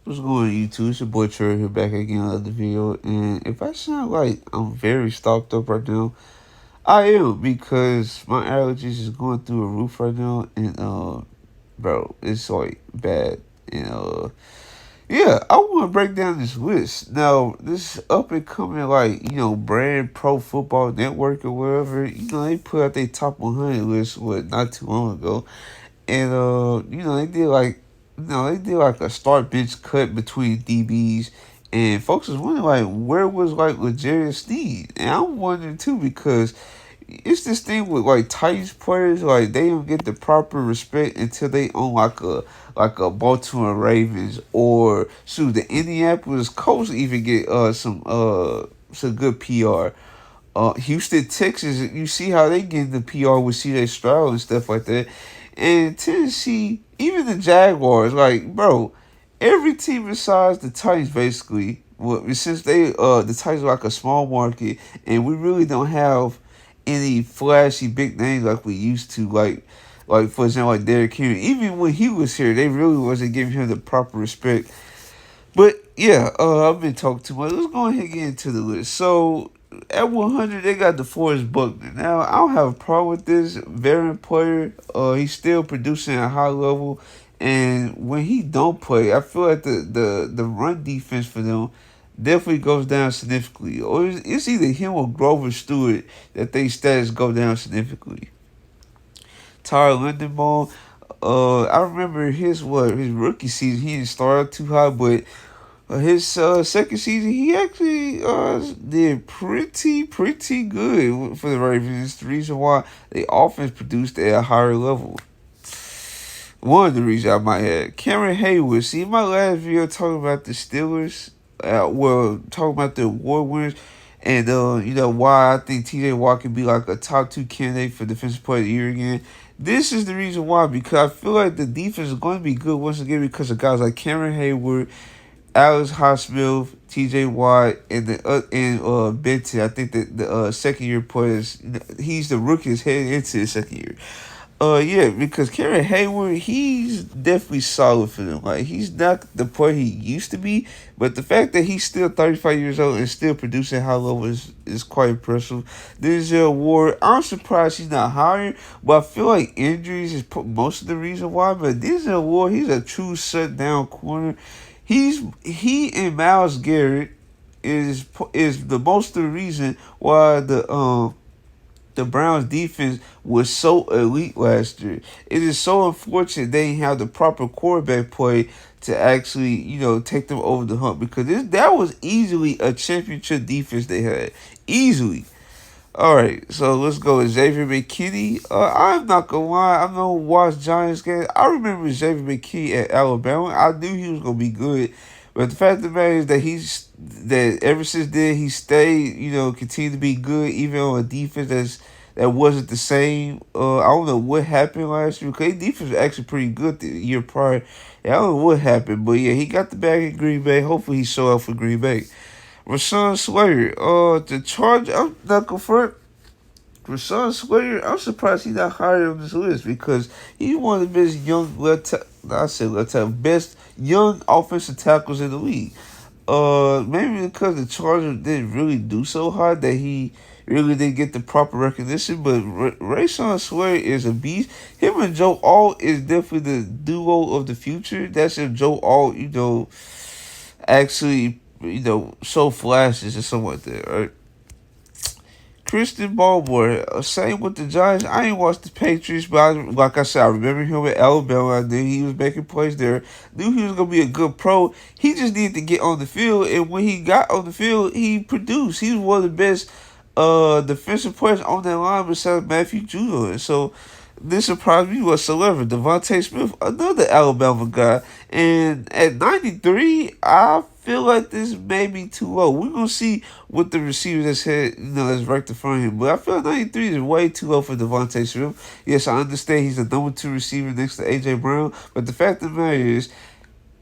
What's going on YouTube? It's your boy Trey here back again on another video. And if I sound like I'm very stopped up right now, I am because my allergies is going through a roof right now and bro, it's like bad. And yeah, I wanna break down this list. Now, this up and coming like, brand Pro Football Network or whatever, they put out their top 100 list not too long ago. And they did like a start bench cut between DBs, and folks was wondering like where was like legit Sneed, and I'm wondering too because it's this thing with like Titans players, like they don't get the proper respect until they own like a Baltimore Ravens or shoot the Indianapolis Colts even get some good PR. Houston, Texas, you see how they get the PR with C.J. Stroud and stuff like that. And Tennessee, even the Jaguars, like, bro, every team besides the Titans, basically, well, since the Titans are like a small market, and we really don't have any flashy big names like we used to, like for example, like Derrick Henry. Even when he was here, they really wasn't giving him the proper respect. But yeah, I've been talking too much. Let's go ahead and get into the list. So at 100, they got DeForest Buckner. Now I don't have a problem with this veteran player. He's still producing at a high level, and when he don't play, I feel like the run defense for them definitely goes down significantly. Or it's either him or Grover Stewart that they stats go down significantly. Tyler Lindenbaum. I remember his rookie season. He didn't start too high, but his second season, he actually did pretty good for the Ravens. It's the reason why the offense produced at a higher level. One of the reasons I might add. Cameron Hayward. See, my last video talking about the Steelers, talking about the award winners, and why I think T.J. Watt can be like a top 2 candidate for Defensive Player of the Year again. This is the reason why, because I feel like the defense is going to be good once again because of guys like Cameron Hayward, Alex Highsmith, T.J. Watt, and Benton. I think that the second year players, he's the rookie is heading into his second year. Yeah, because Cameron Hayward, he's definitely solid for them. Like, he's not the player he used to be, but the fact that he's still 35 years old and still producing high level is quite impressive. Denzel Ward, I'm surprised he's not higher, but I feel like injuries is most of the reason why. But Denzel Ward, he's a true shutdown corner. He and Myles Garrett is the most of the reason why the Browns defense was so elite last year. It is so unfortunate they didn't have the proper quarterback play to actually, take them over the hump because that was easily a championship defense they had. Easily. All right, so let's go. Xavier McKinney. I'm not gonna lie. I know watch Giants game. I remember Xavier McKinney at Alabama. I knew he was gonna be good, but the fact of the matter is that ever since then he stayed. Continued to be good even on a defense that wasn't the same. I don't know what happened last year because defense was actually pretty good the year prior. Yeah, I don't know what happened, but yeah, he got the bag in Green Bay. Hopefully he show up for Green Bay. Rashawn Slater, the charge, I'm not going for Rashawn Slater, I'm surprised he's not higher on this list because he's one of the best best young offensive tackles in the league. Maybe because the Chargers didn't really do so hard that he really didn't get the proper recognition, but Rashawn Slater is a beast. Him and Joe Alt is definitely the duo of the future. That's if Joe Alt, actually show flashes or something like that, right? Christian Barmore, same with the Giants. I ain't watched the Patriots, but like I said, I remember him at Alabama. I knew he was making plays there. Knew he was gonna be a good pro. He just needed to get on the field, and when he got on the field, he produced. He was one of the best defensive players on that line besides Matthew Judon. So this surprised me whatsoever. Devontae Smith, another Alabama guy, and at 93, I feel like this may be too low. We're gonna see what the receiver that's had, that's rectifying him. But I feel like 93 is way too low for Devontae Smith. Yes, I understand he's the number 2 receiver next to AJ Brown, but the fact of the matter is,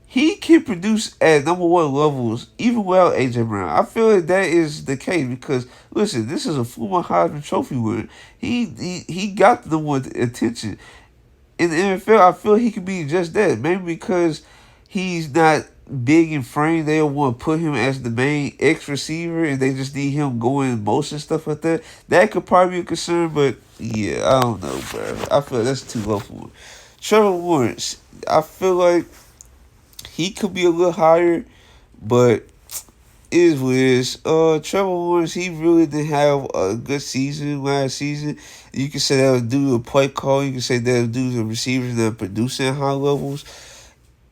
he can produce at number 1 levels even without AJ Brown. I feel like that is the case because listen, this is a former Heisman Trophy winner. He got the number 1 attention in the NFL. I feel he could be just that. Maybe because he's not big in frame. They don't want to put him as the main X receiver, and they just need him going in motion stuff like that. That could probably be a concern, but yeah, I don't know, bro. I feel like that's too low for him. Trevor Lawrence, I feel like he could be a little higher, but is what it is. Trevor Lawrence, he really didn't have a good season last season. You can say that was due to play call. You can say that was due to receivers that producing at high levels,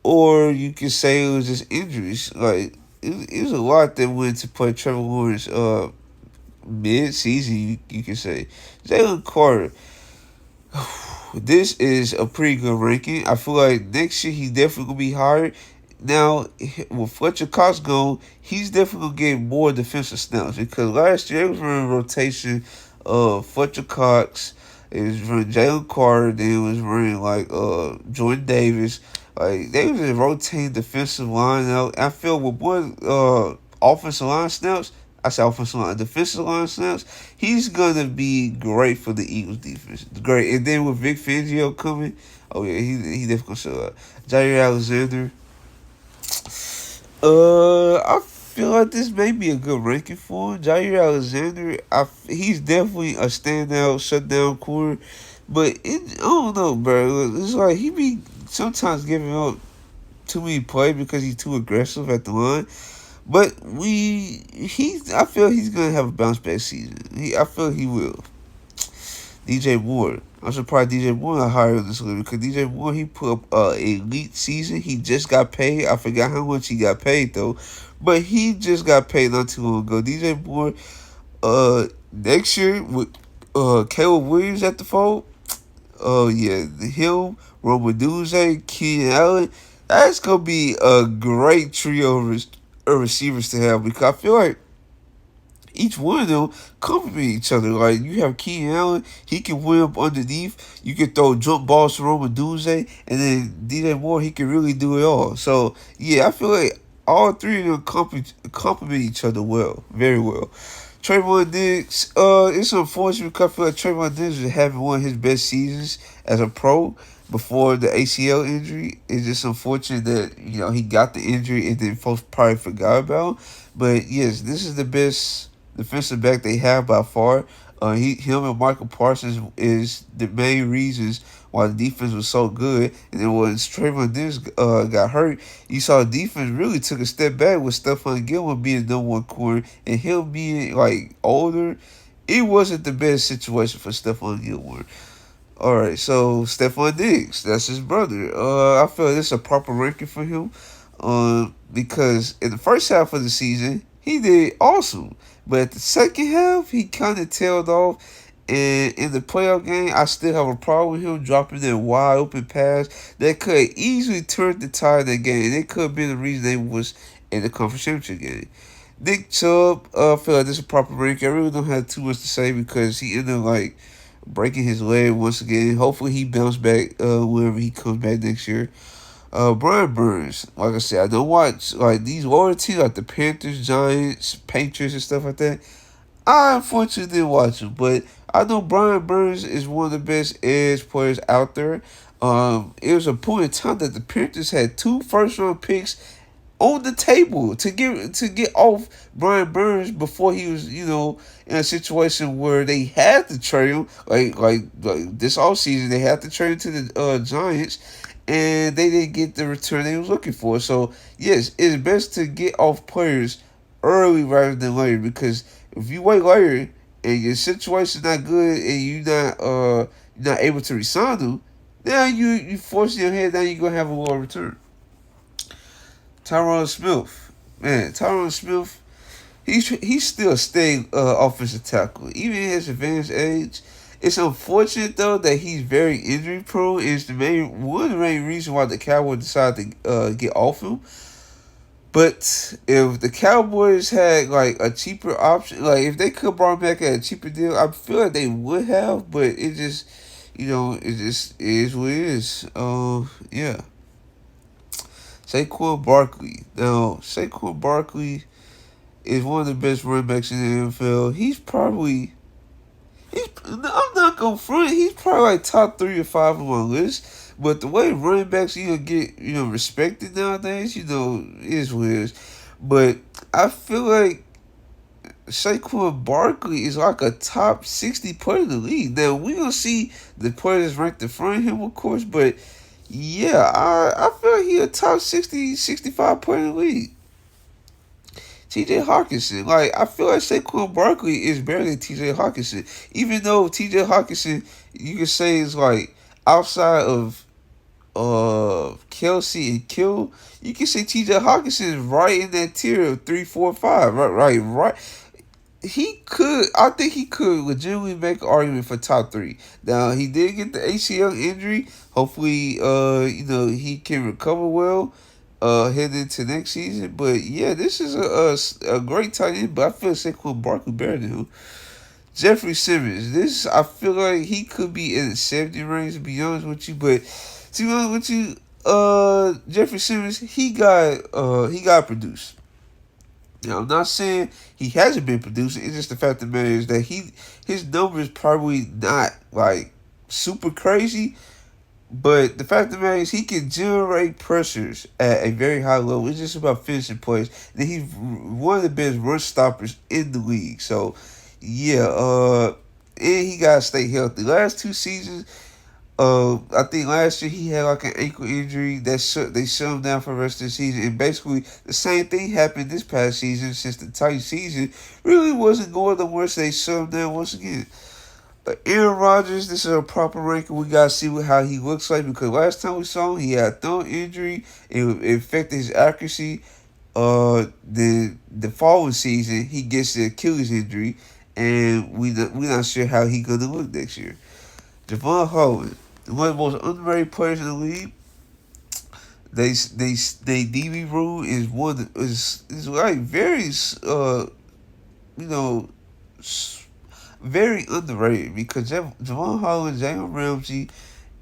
or you can say it was just injuries. Like it was a lot that went to play Trevor Lawrence. Mid season, you can say Jalen Carter. This is a pretty good ranking. I feel like next year he definitely gonna be higher. Now, with Fletcher Cox gone, he's definitely gonna get more defensive snaps because last year it was running rotation of Fletcher Cox, it was running Jalen Carter, then it was running like Jordan Davis. Like they was just rotating defensive line out. I feel with more offensive line snaps, I say offensive line, defensive line snaps, he's gonna be great for the Eagles defense. Great. And then with Vic Fangio coming, oh yeah, he definitely gonna show up. Jair Alexander. I feel like this may be a good ranking for him. Jair Alexander, he's definitely a standout shutdown corner, but I don't know, bro. It's like he be sometimes giving up too many plays because he's too aggressive at the line. But I feel he's gonna have a bounce back season. I feel he will. DJ Moore. I'm surprised DJ Moore not higher on this list because DJ Moore, he put up elite season. He just got paid. I forgot how much he got paid though, but he just got paid not too long ago. DJ Moore, next year with Caleb Williams at the fold. Oh yeah, him, Roma Duze, Keenan Allen. That's gonna be a great trio of receivers to have because I feel like each one of them complement each other. Like you have Keenan Allen, he can win up underneath. You can throw jump balls to Roma Duze, and then DJ Moore, he can really do it all. So yeah, I feel like all three of them complement each other well, very well. Trayvon Diggs, it's unfortunate because I feel like Trayvon Diggs is having one of his best seasons as a pro before the ACL injury. It's just unfortunate that, he got the injury and then folks probably forgot about him. But yes, this is the best defensive back they have by far. Him and Michael Parsons is the main reasons why the defense was so good. And then when Trayvon Diggs got hurt, you saw the defense really took a step back with Stephon Gilmore being the number one corner and him being like older. It wasn't the best situation for Stephon Gilmore. All right, so Stephon Diggs, that's his brother. I feel this is a proper ranking for him, because in the first half of the season he did awesome, but at the second half he kind of tailed off. And in the playoff game, I still have a problem with him dropping that wide open pass that could easily turn the tide of that game. It could have been the reason they was in the conference championship game. Nick Chubb, I feel like this is a proper ranking. I really don't have too much to say because he ended up breaking his leg once again. Hopefully he bounce back whenever he comes back next year. Brian Burns, like I said, I don't watch these lower teams like the Panthers, Giants, Patriots, and stuff like that. I unfortunately didn't watch him, but I know Brian Burns is one of the best edge players out there. It was a point in time that the Panthers had 2 first-round picks on the table to get off Brian Burns before he was, in a situation where they had to trade him. Like this offseason, they had to trade him to the Giants, and they didn't get the return they was looking for. So yes, it's best to get off players early rather than later, because if you wait later and your situation's not good and you're not able to resign them, now you forcing your head down, you're gonna have a lower return. Tyron Smith. Man, Tyron Smith, he's still a steady offensive tackle. Even at his advanced age. It's unfortunate though that he's very injury prone. It's one of the main reasons why the Cowboys decided to get off him. But if the Cowboys had a cheaper option, if they could brought him back at a cheaper deal, I feel like they would have. But it just, it just is what it is. Yeah. Saquon Barkley. Now, Saquon Barkley is one of the best running backs in the NFL. I'm not going to front. He's probably top 3 or 5 on my list. But the way running backs get respected nowadays, is weird. But I feel like Saquon Barkley is like a top 60 player in the league. Now we gonna see the players ranked in front of him, of course, but yeah, I feel like he a top 60, 65 player in the league. TJ Hawkinson. Like, I feel like Saquon Barkley is better than TJ Hawkinson. Even though TJ Hawkinson, you could say, is like outside of Kelsey and Kill, you can say TJ Hawkinson is right in that tier of 3, 4, 5. Right. I think he could legitimately make an argument for top 3. Now, he did get the ACL injury. Hopefully, he can recover well heading into next season. But yeah, this is a great tight end, but I feel Saquon Barkley better than him. Jeffrey Simmons. This, I feel like he could be in the 70 range, to be honest with you. But to be honest with you, Jeffrey Simmons, he got produced. Now, I'm not saying he hasn't been producing. It's just the fact of the matter is that his numbers probably not like super crazy. But the fact of the matter is he can generate pressures at a very high level. It's just about finishing plays. And he's one of the best run stoppers in the league. So yeah, and he gotta stay healthy. Last 2 seasons, I think last year he had like an ankle injury that they shut him down for the rest of the season. And basically the same thing happened this past season, since the tight season really wasn't going the worst. They shut him down once again. But Aaron Rodgers, this is a proper ranking. We gotta see how he looks like, because last time we saw him, he had a thumb injury. It affected his accuracy. The following season, he gets the Achilles injury, and we not sure how he gonna look next year. Javon Holland, one of the most underrated players in the league. They DB rule is like very you know very underrated, because Javon Holland, Jalen Ramsey,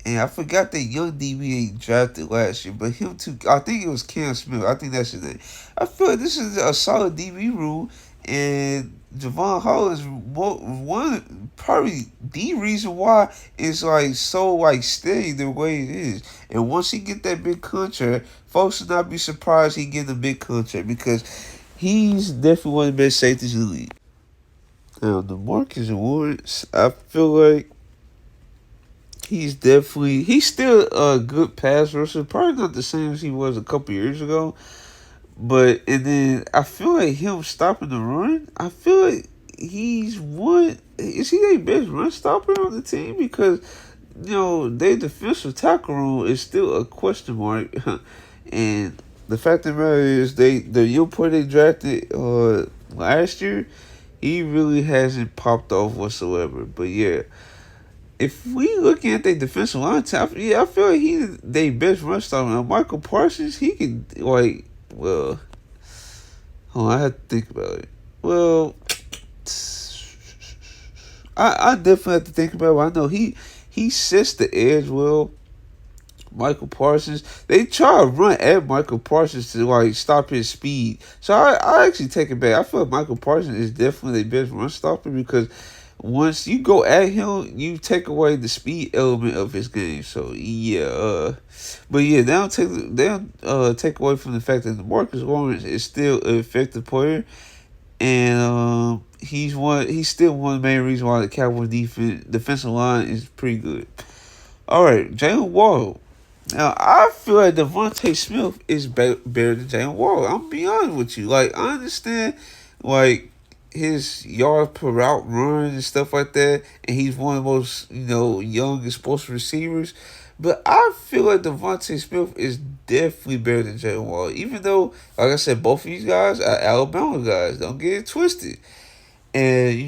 and I forgot that young DB they drafted last year, but him too. I think it was Cam Smith. I think that's his name. I feel like this is a solid DB room, and Javon Holland is one probably the reason why it's like so like steady the way it is. And once he get that big contract, folks should not be surprised he get a big contract, because he's definitely one of the best safeties in the league. Now, the Marcus Lawrence, I feel like he's still a good pass rusher. Probably not the same as he was a couple years ago. But, and then I feel like him stopping the run, I feel like is he their best run stopper on the team? Because, their defensive tackle room is still a question mark. And the fact of the matter is, the young player they drafted last year, he really hasn't popped off whatsoever. But yeah, if we looking at their defensive line top, yeah, I feel like he's their best run stopper. Now, Michael Parsons, he can hold on, I have to think about it. Well, I definitely have to think about it. I know he sets the edge well. Michael Parsons, they try to run at Michael Parsons to stop his speed. So I actually take it back. I feel like Michael Parsons is definitely the best run stopper, because once you go at him, you take away the speed element of his game. So yeah, but yeah, they don't take away from the fact that Marcus Lawrence is still an effective player, and he's still one of the main reasons why the Cowboys defensive line is pretty good. All right, Jalen Waddle. Now, I feel like Devontae Smith is better than Jalen Waddle. I'm be honest with you. Like, I understand, his yards per route run and stuff like that, and he's one of the most, young explosive receivers. But I feel like Devontae Smith is definitely better than Jalen Waddle. Even though, like I said, both of these guys are Alabama guys. Don't get it twisted. And,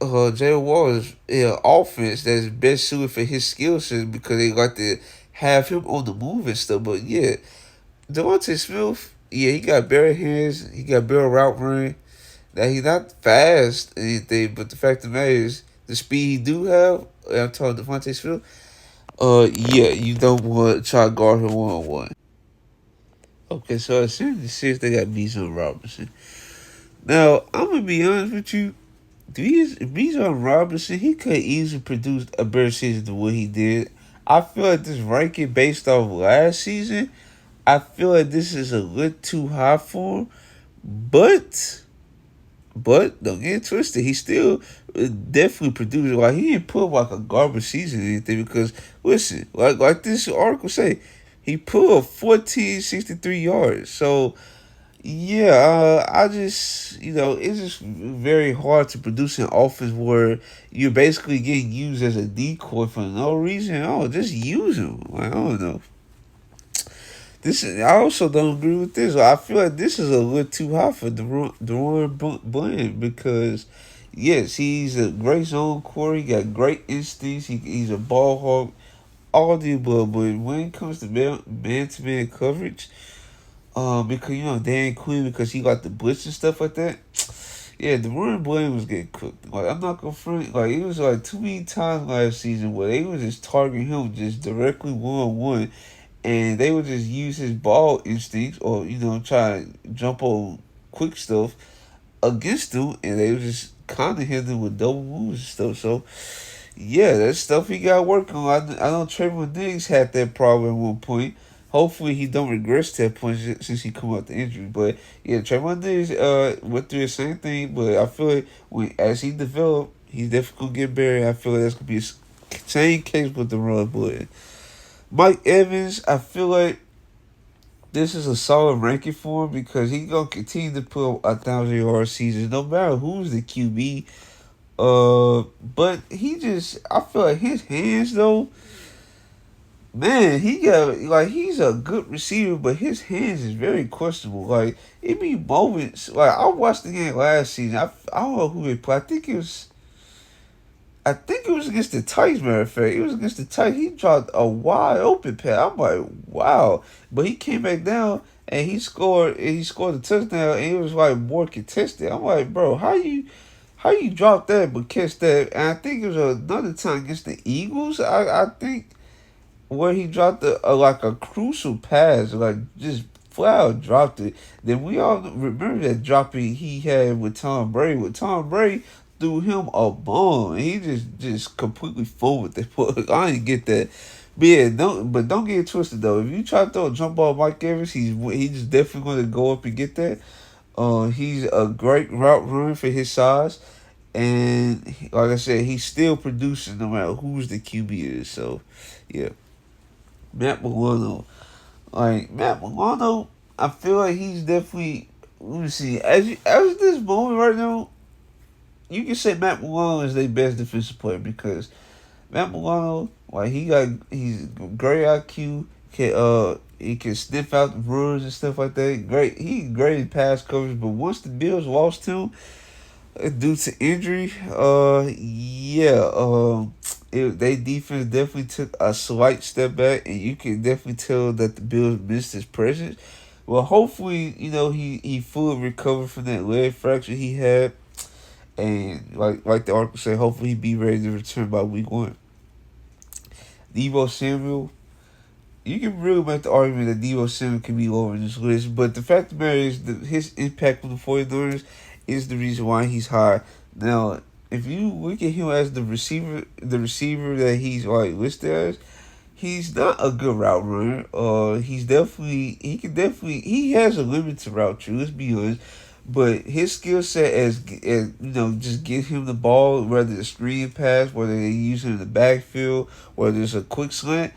Jalen Waddle is an offense that's best suited for his skill set, because they like to have him on the move and stuff. But yeah, Devontae Smith, yeah, he got better hands, he got better route running. Now, he's not fast or anything, but the fact of the matter is, the speed he do have, I'm talking Devontae Smith, yeah, you don't want to try to guard him one-on-one. Okay, so as soon as the six, they got Bijan Robinson. Now, I'm going to be honest with you, Bijan Robinson, he could easily produce a better season than what he did. I feel like this ranking based off last season, I feel like this is a little too high for him. But don't get it twisted. He still definitely produced. Like he didn't put up like a garbage season or anything. Because listen, like this article say, he put up 1463 yards. So yeah, I just it's just very hard to produce an offense where you're basically getting used as a decoy for no reason. Oh, just use him. Like, I don't know. I also don't agree with this. I feel like this is a little too high for Deron Bland because, yes, he's a great zone quarter. He got great instincts. He's a ball hawk, all the above. But when it comes to man-to-man coverage, because Dan Quinn, because he got the blitz and stuff like that. Yeah, Deron Bland was getting cooked. Like I'm not gonna front. Like it was like too many times last season where they was just targeting him just directly 1-on-1, and they would just use his ball instincts or try to jump on quick stuff against him, and they would just kind of hit him with double moves and stuff. So yeah, that's stuff he got working on. I know Trayvon Diggs had that problem at one point. Hopefully he don't regress to that point since he come out the injury. But yeah, Trayvon Diggs went through the same thing. But I feel like as he developed, he's definitely gonna get better. I feel like that's gonna be the same case with the run bullet. Mike Evans, I feel like this is a solid ranking for him because he's gonna continue to put up 1,000 yard seasons no matter who's the QB. But I feel like his hands though, man, he got like he's a good receiver, but his hands is very questionable. Like it be moments like I watched the game last season. I don't know who they played. I think it was against the Titans, matter of fact. It was against the Titans. He dropped a wide open pass. I'm like, wow. But he came back down and he scored a touchdown and it was like more contested. I'm like, bro, how you drop that but catch that? And I think it was another time against the Eagles. I think where he dropped like a crucial pass, like just flat out dropped it. Then we all remember that dropping he had with Tom Brady. With Tom Brady threw him a bomb, and he just completely full with it. I didn't get that. But yeah, don't get it twisted though. If you try to throw a jump ball at Mike Evans, he's definitely going to go up and get that. He's a great route runner for his size. And like I said, he's still producing no matter who's the QB is. So, yeah. Matt Milano. Like Matt Milano, I feel like he's definitely. Let me see. As this moment right now, you can say Matt Milano is their best defensive player because Matt Milano, like he's great IQ. He can sniff out the rules and stuff like that. Great in pass coverage. But once the Bills lost him due to injury, yeah, they defense definitely took a slight step back, and you can definitely tell that the Bills missed his presence. Well, hopefully, he fully recovered from that leg fracture he had, and like the article said, hopefully he be ready to return by week 1. Deebo Samuel, you can really make the argument that Deebo Samuel can be over this list, but the fact of the matter is that his impact with the 49ers is the reason why he's high. Now, if you look at him as the receiver that he's like listed as, he's not a good route runner. He has a limited route tree, let's be honest. But his skill set as just get him the ball, whether it's screen pass, whether they use him in the backfield, whether it's a quick slant,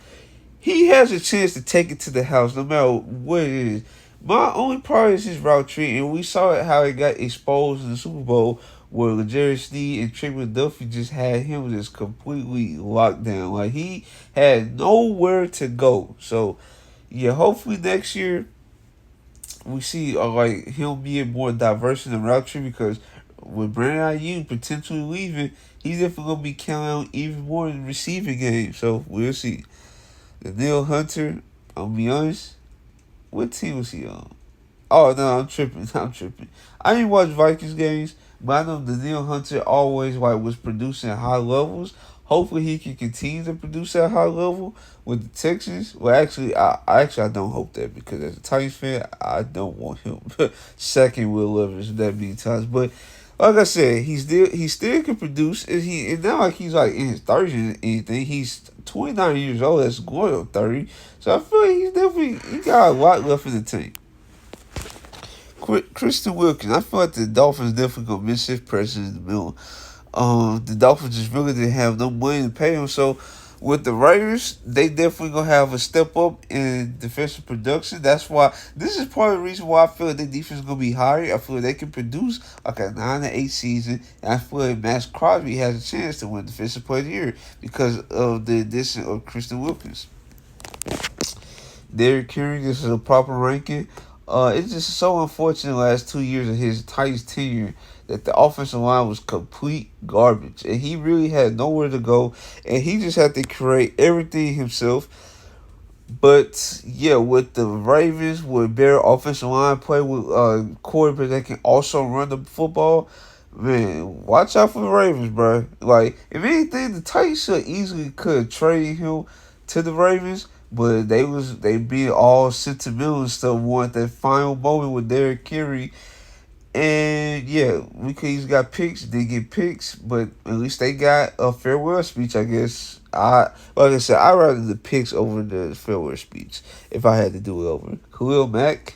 he has a chance to take it to the house no matter what it is. My only part is his route tree, and we saw it how it got exposed in the Super Bowl where Sneed and Trey McDuffie just had him just completely locked down. Like he had nowhere to go. So yeah, hopefully next year we see like him being more diverse in the route tree because with Brandon Ayuk potentially leaving, he's definitely gonna be counting on even more in the receiving game. So we'll see. Daniel Hunter, I'll be honest. What team was he on? Oh no, I'm tripping. I didn't watch Vikings games, but I know Daniel Hunter always was producing at high levels. Hopefully he can continue to produce at high level with the Texans. Well, I don't hope that because as a Titans fan, I don't want him second Will Levis that many times. But like I said, he still can produce. It's not like he's like in his 30s or anything. He's 29 years old. That's going on 30. So I feel like he got a lot left in the tank. Kristen Wilkins. I feel like the Dolphins definitely gonna miss his presence in the middle. The Dolphins just really didn't have no money to pay him. So with the Raiders, they definitely gonna have a step up in defensive production. That's why this is part of the reason why I feel like their defense is gonna be higher. I feel like they can produce like a 9-8 season, and I feel like Max Crosby has a chance to win Defensive Player of the Year because of the addition of Kristen Wilkins. Derrick Henry, this is a proper ranking. It's just so unfortunate the last 2 years of his Titans tenure that the offensive line was complete garbage. And he really had nowhere to go. And he just had to create everything himself. But yeah, with the Ravens, with better offensive line play, with quarterbacks that can also run the football, man, watch out for the Ravens, bro. Like, if anything, the Titans should easily could trade him to the Ravens, but they being all sentimental and stuff. Want that final moment with Derrick Henry, and yeah, we could he's got picks, did get picks, but at least they got a farewell speech, I guess. Like I said, I'd rather the picks over the farewell speech if I had to do it over. Khalil Mack.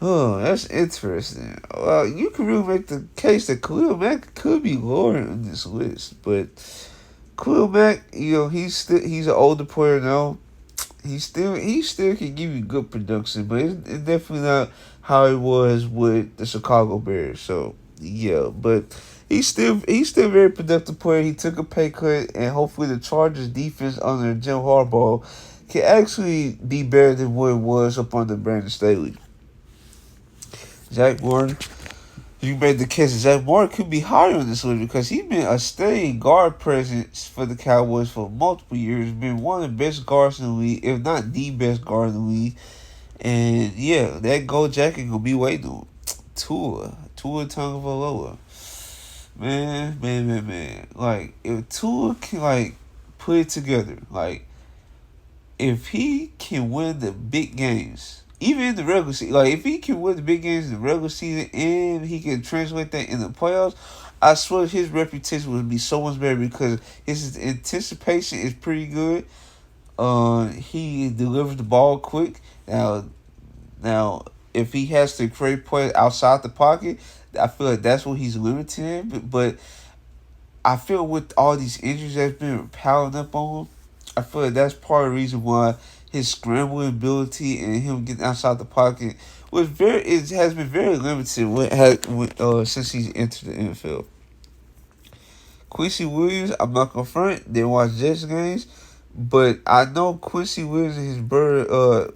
Oh, that's interesting. Well, you can really make the case that Khalil Mack could be lower on this list, but Khalil Mack, he's an older player now. He still can give you good production, but it's definitely not how it was with the Chicago Bears. So yeah, but he's still a very productive player. He took a pay cut, and hopefully the Chargers defense under Jim Harbaugh can actually be better than what it was up under Brandon Staley. Zach Martin. You made the case that Zach Martin could be higher on this list because he's been a steady guard presence for the Cowboys for multiple years. Been one of the best guards in the league, if not the best guard in the league. And yeah, that gold jacket gonna be waiting on Tua Tagovailoa. Man. Like if Tua can like put it together, like if he can win the big games, even in the regular season, like if he can win the big games in the regular season and he can translate that in the playoffs, I swear his reputation would be so much better because his anticipation is pretty good. He delivers the ball quick. Now, if he has to create plays outside the pocket, I feel like that's what he's limited in. But I feel with all these injuries that's been piling up on him, I feel like that's part of the reason why his scrambling ability and him getting outside the pocket it has been very limited since he's entered the NFL. Quincy Williams, I'm not gonna front, didn't watch Jets games, but I know Quincy Williams and his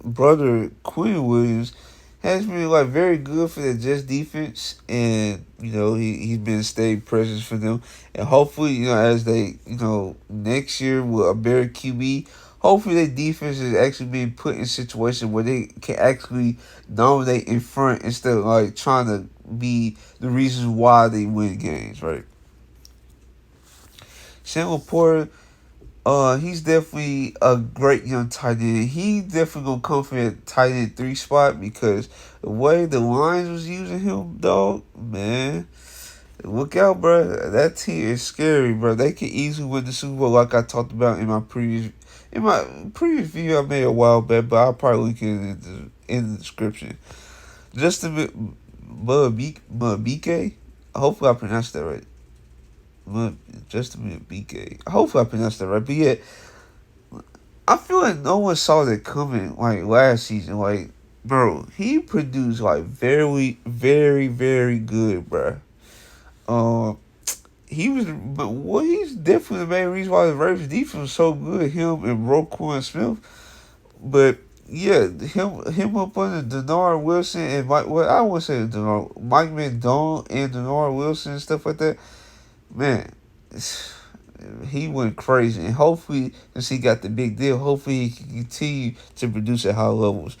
brother Quinn Williams has been like very good for the Jets defense, and he's been a steady presence for them. And hopefully, as they next year with a better QB, hopefully their defense is actually being put in a situation where they can actually dominate in front instead of like trying to be the reasons why they win games, right? Sam Laporta, he's definitely a great young tight end. He definitely gonna come from that tight end 3 spot because the way the Lions was using him, dog, man, look out, bro. That team is scary, bro. They could easily win the Super Bowl, like I talked about in my previous video I made a while back, but I'll probably link it in the description. Justin Mabike, hopefully I pronounced that right. Justin BK. Hopefully I pronounced that right. But yeah, I feel like no one saw that coming like last season. Like, bro, he produced like very, very, very good, bro. He's definitely the main reason why the Ravens defense was so good. Him and Roquan Smith. But yeah, him up under Denard Wilson and I wouldn't say Denard, Mike McDonald and Denard Wilson and stuff like that. Man, he went crazy, and hopefully, since he got the big deal, hopefully he can continue to produce at high levels.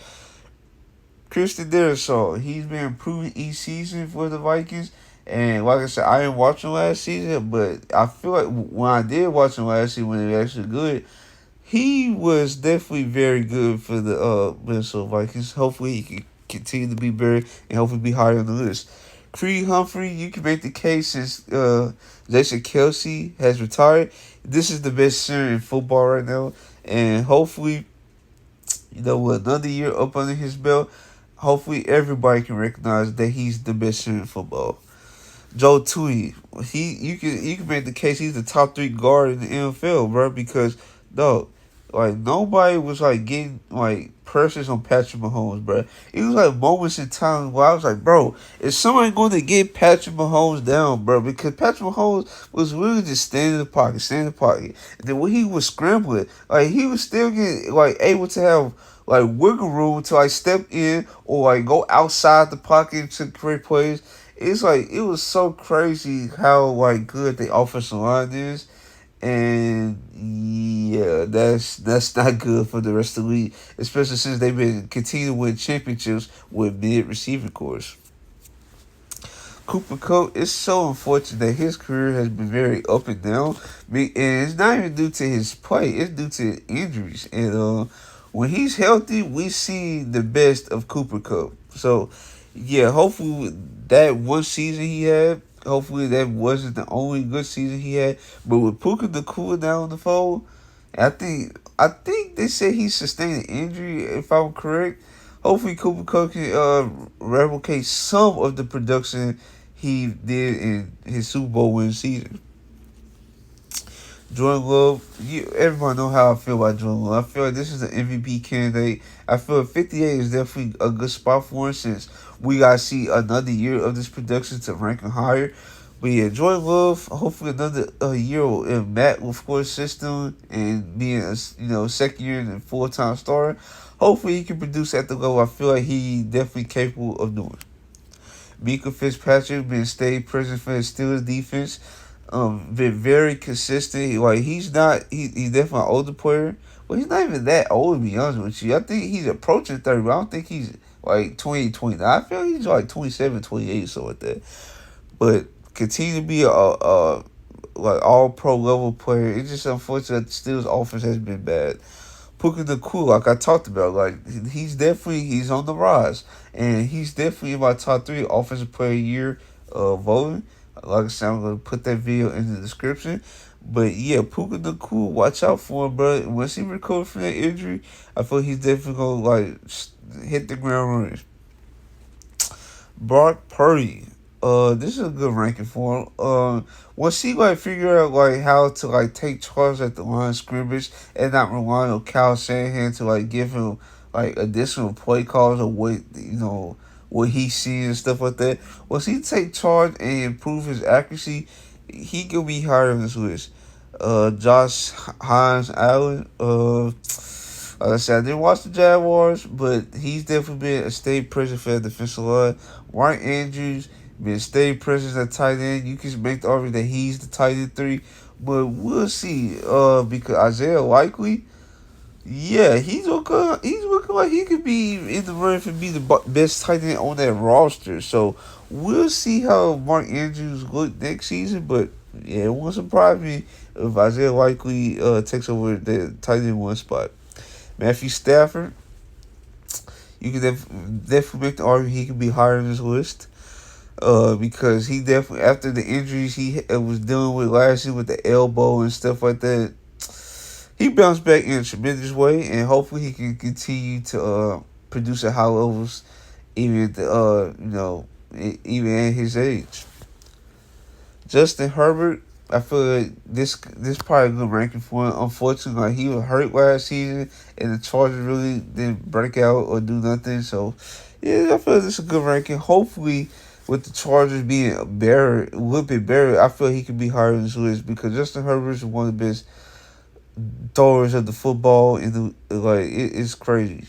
Christian Darrisaw, he's been improving each season for the Vikings, and like I said, I didn't watch him last season, but I feel like when I did watch him last season, when they were actually good, he was definitely very good for the Minnesota Vikings. Hopefully, he can continue to be better, and hopefully be higher on the list. Creed Humphrey, you can make the case since Jason Kelsey has retired. This is the best center in football right now, and hopefully, with another year up under his belt, hopefully everybody can recognize that he's the best center in football. Joe Tui, you can make the case he's the top three guard in the NFL, bro. Because no, like nobody was like getting like pressures on Patrick Mahomes, bro. It was like moments in time where I was like, bro, is somebody going to get Patrick Mahomes down, bro? Because Patrick Mahomes was really just standing in the pocket, standing in the pocket. And then when he was scrambling, like he was still getting like able to have like wiggle room to like step in or like go outside the pocket to create plays. It's like it was so crazy how like good the offensive line is, and yeah, that's not good for the rest of the league, especially since they've been continuing to win championships with mid receiving cores. Cooper Cup, it's so unfortunate that his career has been very up and down, and it's not even due to his play; it's due to injuries. And when he's healthy, we see the best of Cooper Cup. So, yeah, hopefully that one season he had, hopefully that wasn't the only good season he had. But with Puka the cool down the fold, I think they said he sustained an injury, if I'm correct. Hopefully Cooper Cup can replicate some of the production he did in his Super Bowl win season. Jordan Love, everyone know how I feel about Jordan Love. I feel like this is an MVP candidate. I feel like 58 is definitely a good spot for him since we got to see another year of this production to rank him higher. But yeah, Jordan Love, hopefully another year in Matt LaFleur's system and being a second year and full time starter. Hopefully he can produce at the level I feel like he definitely capable of doing. Mika Fitzpatrick been stayed present for his Steelers defense. Been very consistent. Like he's definitely an older player. Well, he's not even that old to be honest with you. I think he's approaching 30, but I don't think he's like 28, 29. I feel like he's like 27, 28, so like that. But continue to be a like all pro level player. It's just unfortunate that the Steelers offense has been bad. Puka the Cool, like I talked about, like he's on the rise, and he's definitely in my top three offensive player of the year voting. Like I said, I'm gonna put that video in the description. But yeah, Puka the Cool, watch out for him, bro. Once he recovers from that injury, I feel he's definitely gonna like hit the ground running. Brock Purdy. This is a good ranking for him. Once he like figure out like how to like take charge at the line of scrimmage and not rely on Kyle Shanahan to like give him like additional play calls or what he's seeing and stuff like that. Once he take charge and improve his accuracy, he could be higher on this list. Josh Hines Allen. Like I said, I didn't watch the Jaguars, but he's definitely been a state presence for the defensive line. Warren Andrews been a state presence at tight end. You can make the argument that he's the tight end three, but we'll see. Because Isaiah Likely, yeah, he's looking like he could be in the running for be the best tight end on that roster. So we'll see how Mark Andrews look next season. But yeah, it won't surprise me if Isaiah Likely takes over the tight end one spot. Matthew Stafford, you can definitely make the argument he could be higher on this list. Because he definitely, after the injuries he was dealing with last year with the elbow and stuff like that, he bounced back in a tremendous way, and hopefully he can continue to produce at high levels, even at even at his age. Justin Herbert, I feel like this probably a good ranking for him. Unfortunately, like, he was hurt last season, and the Chargers really didn't break out or do nothing. So, yeah, I feel like this is a good ranking. Hopefully, with the Chargers being a little bit better, I feel he could be higher in this list because Justin Herbert is one of the best throwers of the football. It's crazy.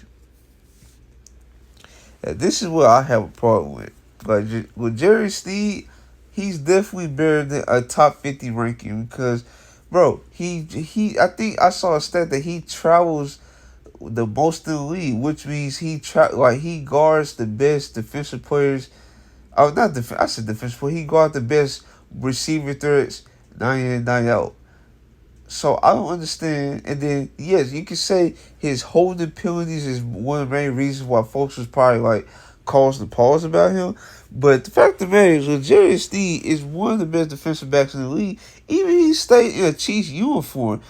This is what I have a problem with. Like with Jerry Sneed, he's definitely better than a top 50 ranking because, bro, I think I saw a stat that he travels the most in the league, which means he guards the best defensive players. Oh, not defense. I said defensive player. He guards the best receiver threats 9 in, 9 out. So I don't understand. And then yes, you can say his holding penalties is one of the main reasons why folks was probably like cause the pause about him. But the fact of the matter is, Jerry Sneed is one of the best defensive backs in the league. Even he stayed in a Chiefs uniform,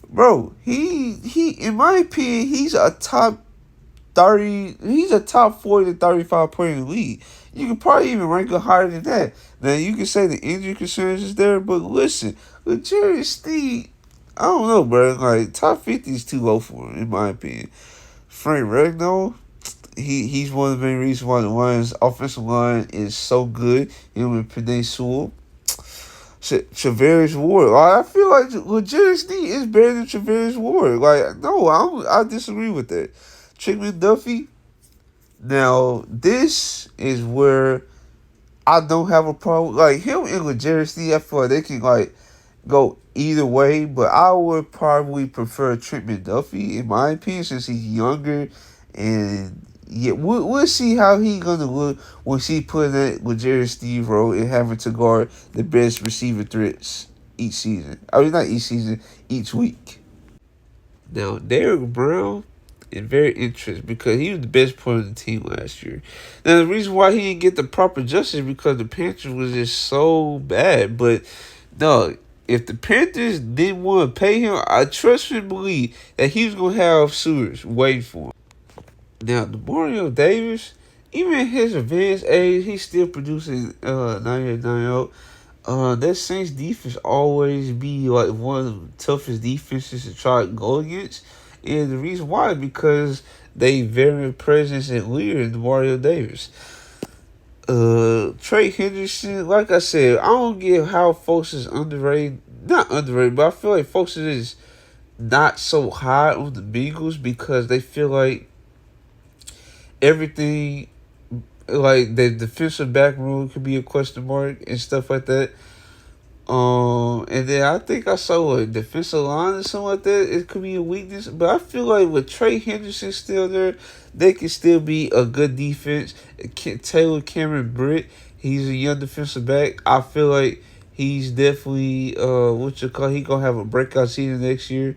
bro. He in my opinion, he's a top 30. He's a top 40 to 35 player in the league. You could probably even rank him higher than that. Now you can say the injury concerns is there, but listen, with Jerry Sneed, I don't know, bro. Like top 50 is too low for him, in my opinion. Frank Regno, he's one of the main reasons why the Lions' offensive line is so good. Him and Penei Sewell. Travaris Ward. Like, I feel like legit Sneed is better than Travaris Ward. Like, no, I disagree with that. Trigman Duffy. Now, this is where I don't have a problem. Like, him and Legere Sneed, I feel like they can, like, go either way, but I would probably prefer Trent McDuffie, in my opinion, since he's younger. And yeah, we'll see how he's gonna look when he put in that with Jerry Steve role and having to guard the best receiver threats each season. I mean, not each season, each week. Now, Derrick Brown is very interesting because he was the best player on the team last year. Now, the reason why he didn't get the proper justice is because the Panthers was just so bad. But, no, if the Panthers didn't want to pay him, I trust and believe that he was going to have suitors waiting for him. Now, the Mario Davis, even at his advanced age, he's still producing 98-90. That Saints defense always be like one of the toughest defenses to try to go against. And the reason why is because they very presence and leader in Mario Davis. Trey Henderson, like I said, I don't get how folks is underrated. Not underrated, but I feel like folks is not so high on the Bengals because they feel like everything, like the defensive back room could be a question mark and stuff like that. And then I think I saw a defensive line or something like that. It could be a weakness, but I feel like with Trey Henderson still there, they can still be a good defense. Taylor Cameron Britt, he's a young defensive back. I feel like he's definitely he gonna have a breakout season next year.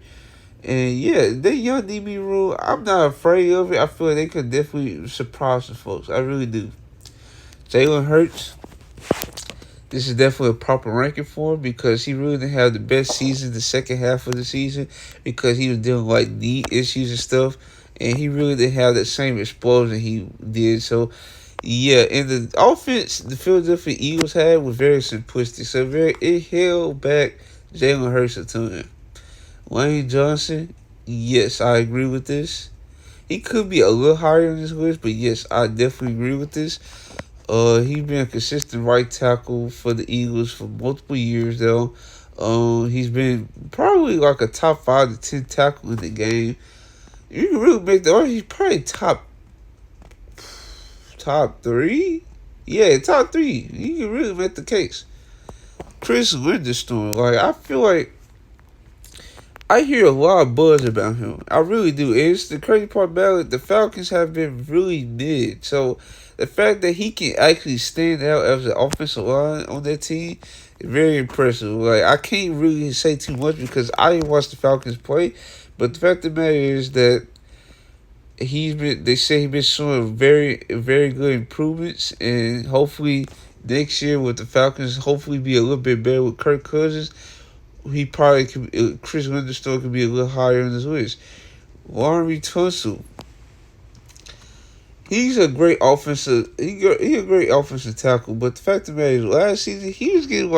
And yeah, that young DB rule, I'm not afraid of it. I feel like they could definitely surprise the folks. I really do. Jalen Hurts, this is definitely a proper ranking for him because he really didn't have the best season the second half of the season because he was dealing with like knee issues and stuff, and he really didn't have that same explosion he did. So yeah, and the offense the Philadelphia Eagles had was very simplistic, so it held back Jalen Hurts a ton. Lane Johnson, yes, I agree with this. He could be a little higher on this list, but yes, I definitely agree with this. He's been a consistent right tackle for the Eagles for multiple years, though. He's been probably like a top 5 to 10 tackle in the game. You can really make he's probably top 3. Yeah, top 3. You can really make the case. Chris Linderstone, like I feel like I hear a lot of buzz about him. I really do. And it's the crazy part about it. The Falcons have been really mid. So the fact that he can actually stand out as an offensive line on that team is very impressive. Like I can't really say too much because I didn't watch the Falcons play. But the fact of the matter is that they say he's been showing very, very good improvements, and hopefully next year with the Falcons, hopefully be a little bit better with Kirk Cousins. He probably could. Chris Linderstone could be a little higher on this list. Larry Tunsil. He's a great offensive. He a great offensive tackle. But the fact of the matter is, last season he was getting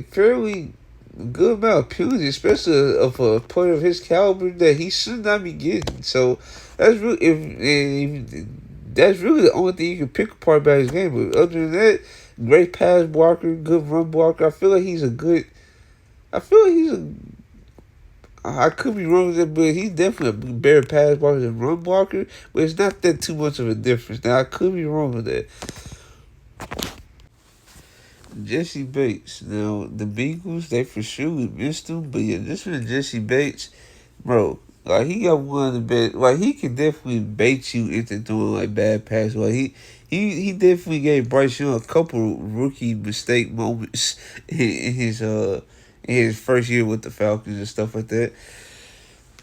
fairly good amount of penalties, especially of a player of his caliber that he should not be getting. So that's really that's really the only thing you can pick apart about his game. But other than that, great pass blocker, good run blocker. I feel like he's a. I could be wrong with that, but he's definitely a better pass blocker than run blocker. But it's not that too much of a difference. Now I could be wrong with that. Jesse Bates. Now the Bengals, they for sure missed him, but yeah, this one Jesse Bates, bro. Like he got one of the best. Like he can definitely bait you into doing like bad passes. Like he definitely gave Bryce Young a couple rookie mistake moments in his first year with the Falcons and stuff like that.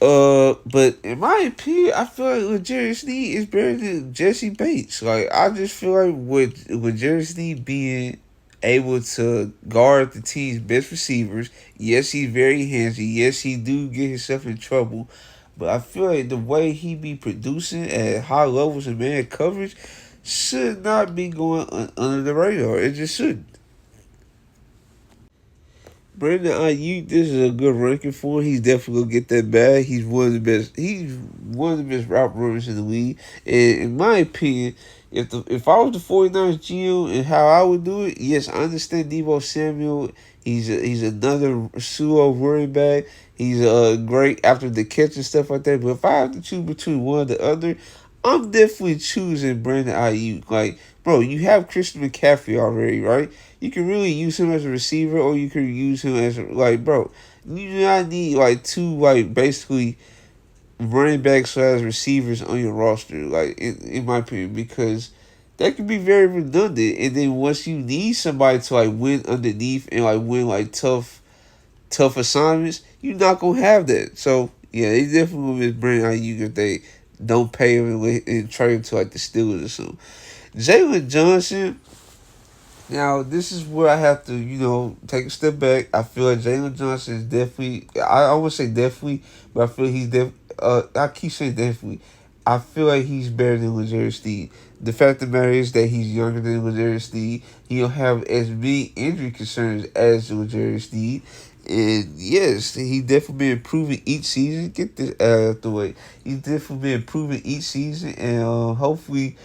But in my opinion, I feel like Legarius Sneed is better than Jesse Bates. Like, I just feel like with Legarius Sneed being able to guard the team's best receivers, yes, he's very handsy. Yes, he do get himself in trouble. But I feel like the way he be producing at high levels of man coverage should not be going under the radar. It just shouldn't. Brandon Ayuk, this is a good ranking for him. He's definitely gonna get that bag. He's one of the best. He's one of the best route runners in the league. And in my opinion, if I was the 49ers GM and how I would do it, yes, I understand Deebo Samuel. He's another pseudo running back. He's great after the catch and stuff like that. But if I have to choose between one or the other, I'm definitely choosing Brandon Ayuk. Like, bro, you have Christian McCaffrey already, right? You can really use him as a receiver, or you can use him as like, bro. You do not need like two like basically running backs as receivers on your roster, like in my opinion, because that can be very redundant. And then once you need somebody to like win underneath and like win like tough assignments, you're not gonna have that. So yeah, they definitely will miss Brandon Ayuk if they don't pay him and trade him to like the Steelers or something. Jalen Johnson. Now, this is where I have to, take a step back. I feel like Jalen Johnson is definitely, I would say definitely, but I feel he's I keep saying definitely. I feel like he's better than Legarius Sneed. The fact of the matter is that he's younger than Legarius Sneed. He don't have as many injury concerns as Legarius Sneed. And yes, he definitely been improving each season. Get this out of the way. He's definitely been improving each season, and hopefully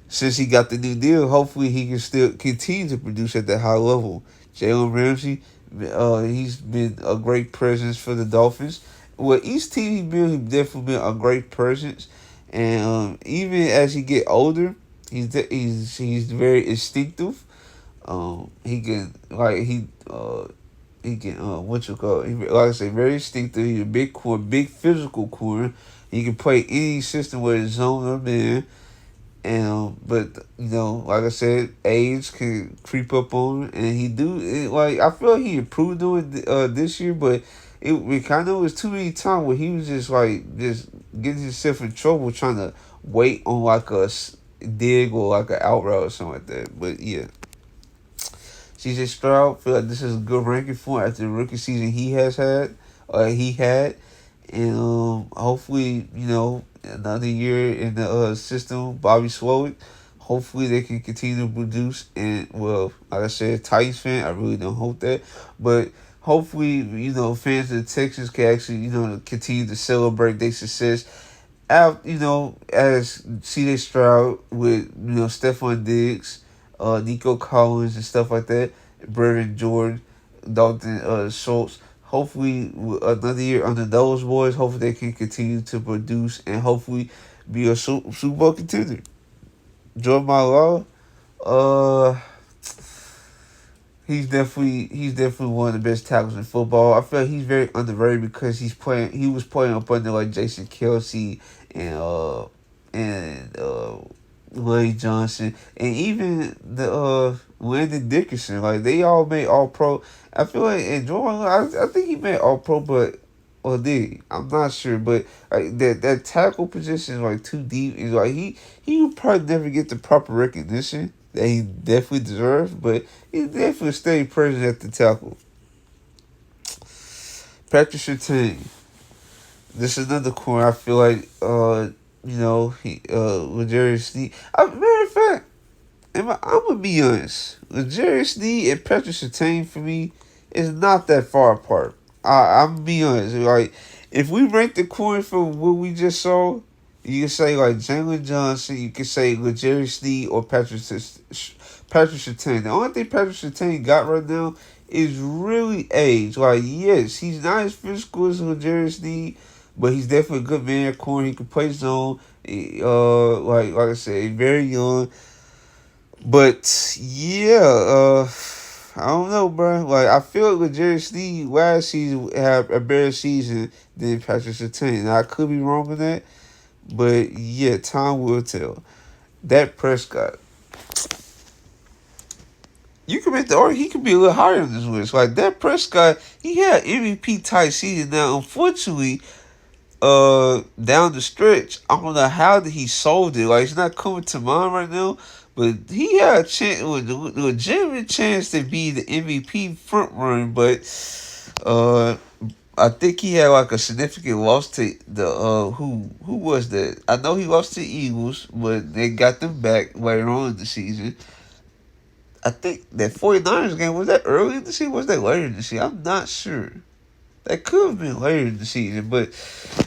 since he got the new deal, hopefully he can still continue to produce at that high level. Jalen Ramsey, he's been a great presence for the Dolphins. Well, each team he's definitely been a great presence. And even as he get older, he's very instinctive. He can what you call it? Like I say, very instinctive. He's a big core, big physical core. He can play any system with his zone or man. And but like I said, age can creep up on him, and I feel like he improved doing this year, but it kind of was too many times where he was just getting himself in trouble trying to wait on like a dig or like an out route or something like that. But yeah, CJ Stroud, feel like this is a good ranking for him after the rookie season he had, and hopefully another year in the system, Bobby Slowick. Hopefully they can continue to produce, and well, like I said, Titans fan, I really don't hope that, but hopefully fans of the Texans can actually continue to celebrate their success. Out as C.J. Stroud with Stephon Diggs, Nico Collins and stuff like that, Brevin Jordan, Dalton Schultz. Hopefully, another year under those boys, hopefully they can continue to produce and hopefully be a Super Bowl contender. Jordan Law, uh, he's definitely one of the best tackles in football. I feel like he's very underrated because he was playing up under like Jason Kelsey and Lane Johnson, and even the Landon Dickerson. Like they all made All Pro. I feel like and Jordan, I think he made All Pro, but or did he? I'm not sure, but like that tackle position is like too deep. Is like he would probably never get the proper recognition that he definitely deserves, but he definitely stayed present at the tackle. Patrick Surtain. This is another corner I feel like he Legarius Sneed. Matter of fact, I'm gonna be honest. Legarius Sneed and Patrick Surtain for me is not that far apart. I'm gonna be honest. Like if we rank the corners from what we just saw, you can say like Jalen Johnson, you can say Legarius Sneed or Patrick Surtain. The only thing Patrick Surtain got right now is really age. Like yes, he's not as physical as Legarius Sneed, but he's definitely a good man corner. He can play zone. Like I said, he's very young. But yeah, I don't know, bro. Like I feel like Legarius Sneed last season had a better season than Patrick Surtain. Now I could be wrong on that, but yeah, time will tell. Dak Prescott. You can make the argument he could be a little higher on this list. Like Dak Prescott, he had MVP type season. Now, unfortunately, down the stretch, I don't know how that he sold it. Like it's not coming to mind right now. But he had a chance, with a legitimate chance to be the MVP front runner. But I think he had like a significant loss to the who was that? I know he lost to the Eagles, but they got them back later on in the season. I think that 49ers game, was that early in the season? Was that later in the season? I'm not sure. That could have been later in the season, but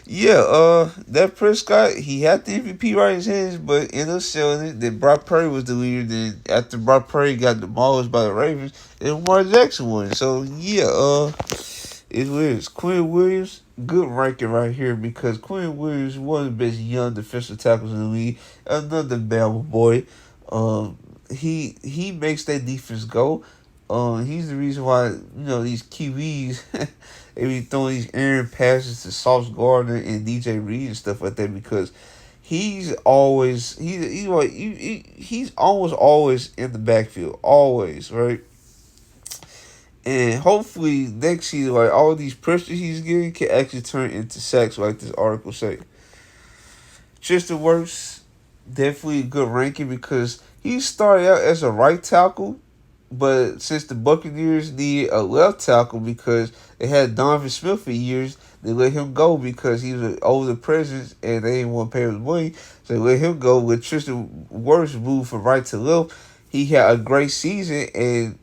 yeah, that Prescott, he had the MVP right in his hands, but ended up selling it. Then Brock Purdy was the leader. Then after Brock Purdy got demolished by the Ravens, then Lamar Jackson won. So yeah, it was Quinn Williams, good ranking right here because Quinn Williams is one of the best young defensive tackles in the league. Another Bama boy. He makes that defense go. He's the reason why these QBs they be throwing these errant passes to Sauce Gardner and DJ Reed and stuff like that because he's always he's almost always in the backfield, always, right. And hopefully next year, like all these pressures he's getting can actually turn into sacks, like this article say. Tristan Wirfs, definitely a good ranking because he started out as a right tackle, but since the Buccaneers need a left tackle because they had Donovan Smith for years, they let him go because he was an older presence and they didn't want to pay him money. So they let him go with Tristan Wirfs moved from right to left. He had a great season, and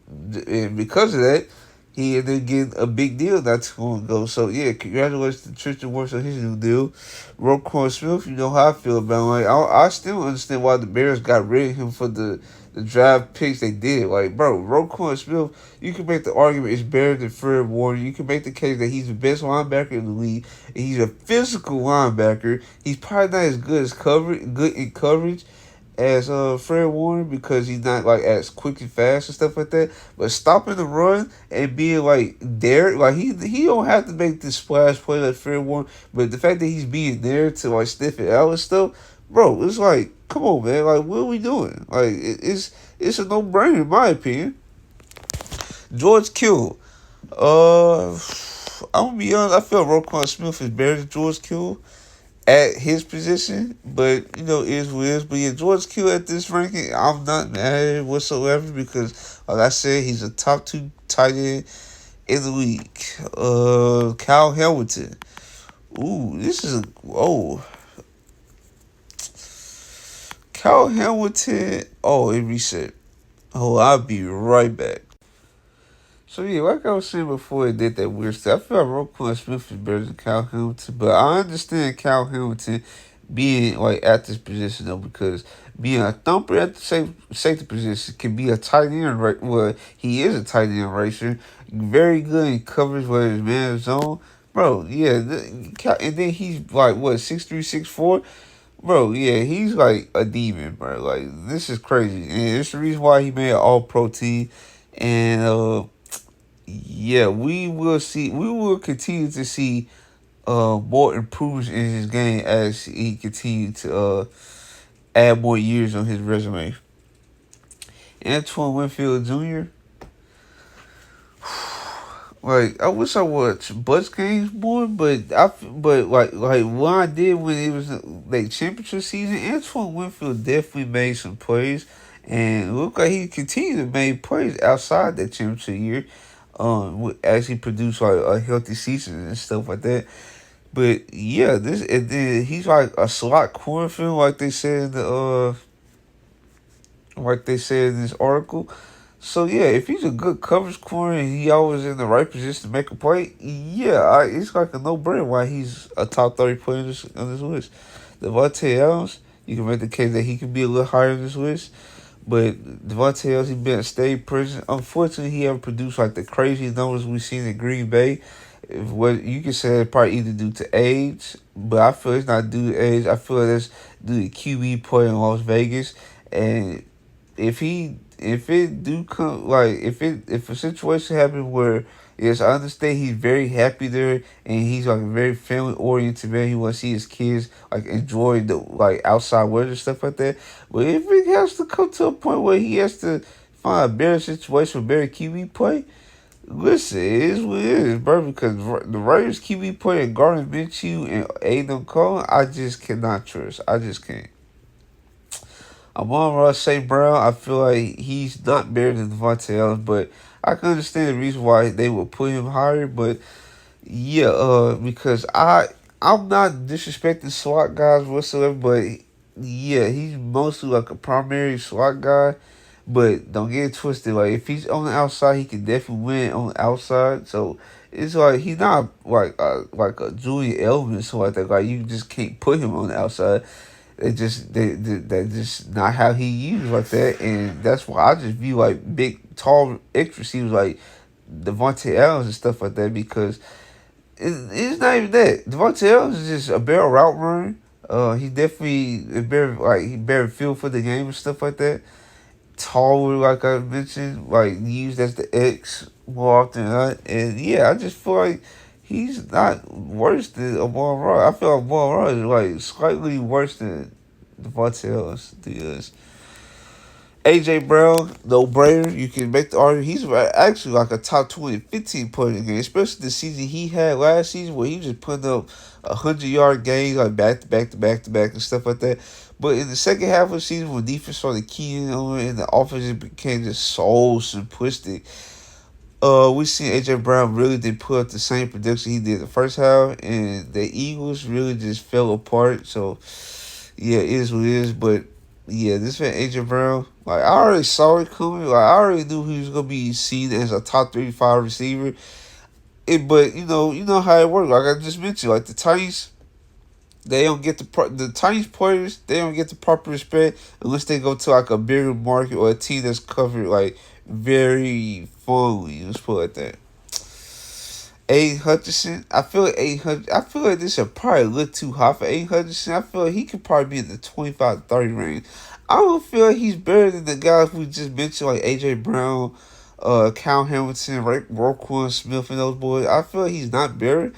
because of that, he ended up getting a big deal not too long ago. So, yeah, congratulations to Tristan Wirfs on his new deal. Roquan Smith, you know how I feel about him. Like, I still understand why the Bears got rid of him for the draft picks they did. Like, bro, Roquan Smith, you can make the argument it's better than Fred Warner. You can make the case that he's the best linebacker in the league. And he's a physical linebacker. He's probably not as good in coverage as Fred Warner because he's not like as quick and fast and stuff like that. But stopping the run and being like there, like he don't have to make this splash play like Fred Warner, but the fact that he's being there to like sniff it out and stuff, bro, it's like, come on, man, like what are we doing? Like it's a no brainer in my opinion. George Kittle, I'm gonna be honest, I feel Roquan Smith is better than George Kittle at his position, but is what is. But yeah, George Kittle at this ranking, I'm not mad at it whatsoever because, like I said, he's a top 2 tight end in the league. Kyle Hamilton. Ooh, this is Kyle Hamilton. Oh, it reset. Oh, I'll be right back. So yeah, like I was saying before, it did that weird stuff. I feel like Roquan Smith is better than Cal Hamilton, but I understand Cal Hamilton being like at this position though, because being a thumper at the safety position can be a tight end. Right, well, he is a tight end racer, very good in coverage whether it's man or zone, bro. Yeah, and then he's like what 6'3", 6'4". Bro, yeah, he's like a demon, bro. Like this is crazy, and it's the reason why he made an All Pro team, and yeah, we will see. We will continue to see more improvements in his game as he continues to add more years on his resume. Antoine Winfield Jr. Like I wish I watched Bucks games more, but like what I did when it was like championship season, Antoine Winfield definitely made some plays, and it looked like he continued to make plays outside that championship year. As he produced like a healthy season and stuff like that. But yeah, this and then he's like a slot cornerfield, like they said in this article. So yeah, if he's a good coverage corner and he always in the right position to make a play, yeah, it's like a no brainer why he's a top 30 player on this list. Devontae Adams, you can make the case that he could be a little higher on this list. But Devontae Adams, he been a state prison. Unfortunately, he haven't produced like the crazy numbers we've seen in Green Bay. What you can say it's probably either due to age, but I feel it's not due to age. I feel that's due to QB play in Las Vegas. And if it do come like if a situation happens where yes, I understand he's very happy there and he's like a very family oriented man. He wants to see his kids like enjoy the like outside weather and stuff like that. But if it has to come to a point where he has to find a better situation, better QB play, Listen, it is what it is, bro. Because the Raiders keep me putting Gardner Minshew and Aiden Cole. I just cannot trust. I just can't. Amon Ross St. Brown, I feel like he's not better than Devontae Allen, but I can understand the reason why they would put him higher. But yeah, because I'm not disrespecting slot guys whatsoever, but yeah, he's mostly like a primary slot guy. But don't get it twisted. Like if he's on the outside, he can definitely win on the outside. So it's like he's not like a Julian Edelman or something like that. Like you just can't put him on the outside. They just not how he used like that, and that's why I just view like big, tall, X receivers like Devontae Adams and stuff like that because it's not even that. Devontae Adams is just a better route runner. He definitely a better he better feel for the game and stuff like that. Taller, like I mentioned, like used as the X more often than not. And yeah, I just feel like he's not worse than Amon Ross. I feel like Amon Ross is like slightly worse than Devontae Ellis is. AJ Brown, no brainer. You can make the argument he's actually like a top 20, 15 point in the game, especially the season he had last season where he was just putting up 100-yard games like back to back to back to back and stuff like that. But in the second half of the season, when defense started keying on it and the offense just became just so simplistic, we seen AJ Brown really did put up the same production he did the first half, and the Eagles really just fell apart. So yeah, it is what it is. But yeah, this man AJ Brown, like I already saw it coming. Like I already knew he was gonna be seen as a top 35 receiver. But you know how it works. Like I just mentioned, like the Titans, they don't get the Titans players. They don't get the proper respect unless they go to like a bigger market or a team that's covered like very fully. Let's put it like that. A Hutchinson, I feel like I feel like this should probably look too high for A Hutchinson. I feel like he could probably be in the 25-30 range. I don't feel like he's better than the guys we just mentioned, like AJ Brown, Cal Hamilton, Roquan Smith, and those boys. I feel like he's not better,